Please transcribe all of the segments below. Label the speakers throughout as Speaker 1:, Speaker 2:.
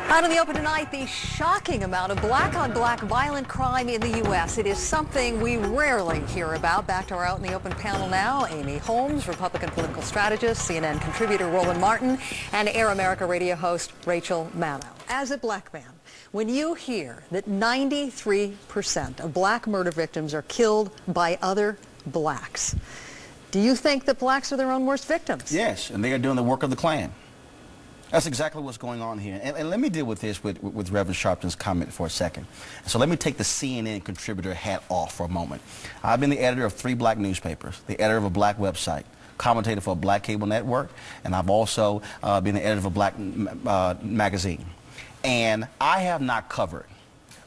Speaker 1: Out in the open tonight, the shocking amount of black-on-black violent crime in the U.S. It is something we rarely hear about. Back to our Out in the Open panel now. Amy Holmes, Republican political strategist, CNN contributor Roland Martin, and Air America radio host Rachel Maddow. As a black man, when you hear that 93% of black murder victims are killed by other blacks, do you think that blacks are their own worst victims?
Speaker 2: Yes, and they are doing the work of the Klan. That's exactly what's going on here. And let me deal with this with Reverend Sharpton's comment for a second. So let me take the CNN contributor hat off for a moment. I've been the editor of 3 black newspapers, the editor of a black website, commentator for a black cable network, and I've also been the editor of a black magazine. And I have not covered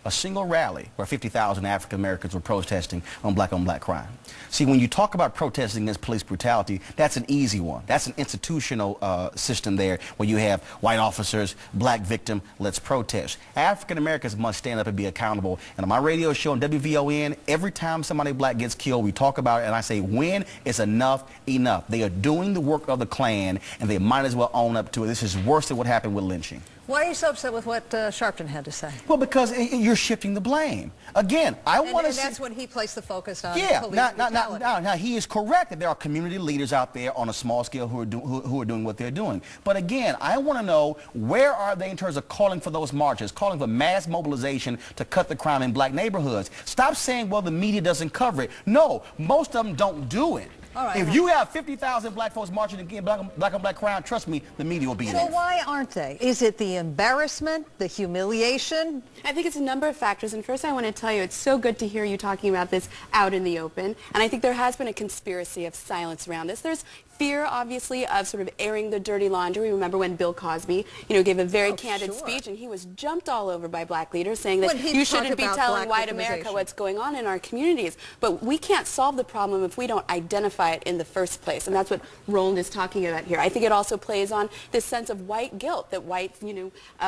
Speaker 2: a single rally where 50,000 African Americans were protesting on black crime. See, when you talk about protesting against police brutality, that's an easy one. That's an institutional system there where you have white officers, black victim, let's protest. African Americans must stand up and be accountable. And on my radio show on WVON, every time somebody black gets killed, we talk about it, and I say, when is enough enough? They are doing the work of the Klan, and they might as well own up to it. This is worse than what happened with lynching.
Speaker 1: Why are you so upset with what Sharpton had to say?
Speaker 2: Well, because you're shifting the blame. Again, I want to see...
Speaker 1: And that's when he placed the focus on
Speaker 2: police
Speaker 1: brutality.
Speaker 2: Now, he is correct that there are community leaders out there on a small scale who are doing what they're doing. But again, I want to know, where are they in terms of calling for those marches, calling for mass mobilization to cut the crime in black neighborhoods? Stop saying, well, the media doesn't cover it. No, most of them don't do it.
Speaker 1: All right,
Speaker 2: if you have 50,000 black folks marching against black on black crime, trust me, the media will be there.
Speaker 1: So why aren't they? Is it the embarrassment, the humiliation?
Speaker 3: I think it's a number of factors, and first I want to tell you, it's so good to hear you talking about this out in the open, and I think there has been a conspiracy of silence around this. There's fear, obviously, of sort of airing the dirty laundry. Remember when Bill Cosby, gave a very candid speech, and he was jumped all over by black leaders saying that you shouldn't be telling white America what's going on in our communities. But we can't solve the problem if we don't identify it in the first place, and that's what Roland is talking about here. I think it also plays on this sense of white guilt, that white,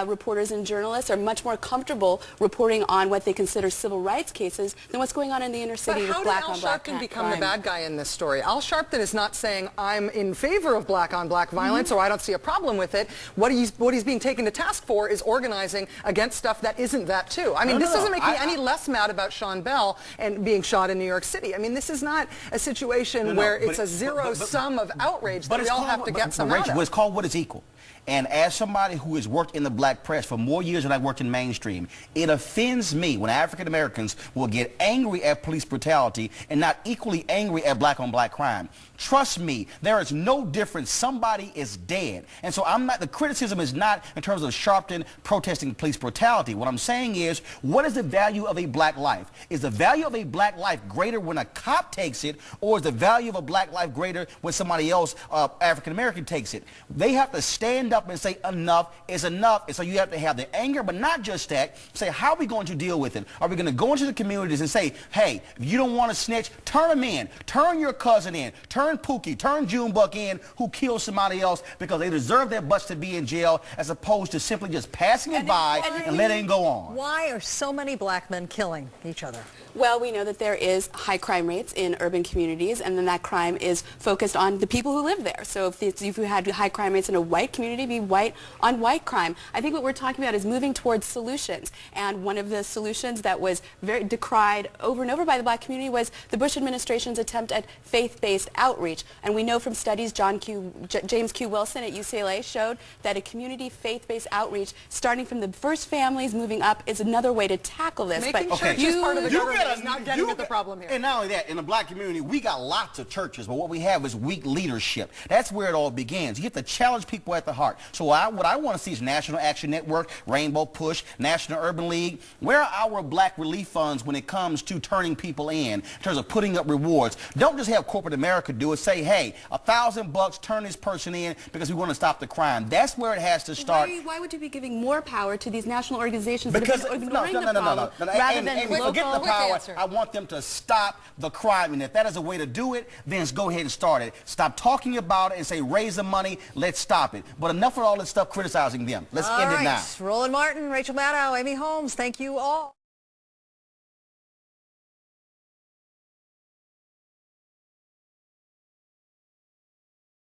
Speaker 3: reporters and journalists are much more comfortable reporting on what they consider civil rights cases than what's going on in the inner city with black on black crime.
Speaker 4: But how did Al Sharpton become the bad guy in this story? Al Sharpton is not saying, I'm in favor of black on black violence, or I don't see a problem with it. What he's being taken to task for is organizing against stuff that isn't that too. I mean, this doesn't make me any less mad about Sean Bell and being shot in New York City. I mean, this is not a situation where it's a zero sum of outrage that we all have to get some out of.
Speaker 2: It's called what is equal. And as somebody who has worked in the black press for more years than I worked in mainstream, it offends me when African Americans will get angry at police brutality and not equally angry at black on black crime. Trust me, there is no difference. Somebody is dead. And so the criticism is not in terms of Sharpton protesting police brutality. What I'm saying is, what is the value of a black life? Is the value of a black life greater when a cop takes it, or is the value of a black life greater when somebody else, African American, takes it? They have to stand up and say enough is enough. And so you have to have the anger, but not just that. Say, how are we going to deal with it? Are we going to go into the communities and say, hey, if you don't want to snitch, turn them in. Turn your cousin in. Turn Pookie, turn Junebug in, who killed somebody else, because they deserve their butts to be in jail, as opposed to simply just passing it by and letting it go on.
Speaker 1: Why are so many black men killing each other?
Speaker 3: Well, we know that there is high crime rates in urban communities, and then that crime is focused on the people who live there. So if you had high crime rates in a white community, it'd be white on white crime. I think what we're talking about is moving towards solutions. And one of the solutions that was very decried over and over by the black community was the Bush administration's attempt at faith-based outreach. And we know from studies, James Q. Wilson at UCLA showed that a community faith-based outreach, starting from the first families moving up, is another way to tackle this.
Speaker 4: Making churches part of the government is not getting at the problem here.
Speaker 2: And not only that, in the black community, we got lots of churches, but what we have is weak leadership. That's where it all begins. You have to challenge people at the heart. So what I want to see is National Action Network, Rainbow Push, National Urban League. Where are our black relief funds when it comes to turning people in terms of putting up rewards? Don't just have corporate America do it. Say, hey, $1,000, turn this person in because we want to stop the crime. That's where it has to start.
Speaker 3: Why would you be giving more power to these national organizations
Speaker 2: because
Speaker 3: that are ignoring the problem rather than local?
Speaker 2: Forget the power. I want them to stop the crime, and if that is a way to do it, then go ahead and start it. Stop talking about it and say raise the money, let's stop it. But enough of all this stuff criticizing them. Let's end it now.
Speaker 1: Roland Martin, Rachel Maddow, Amy Holmes, thank you all.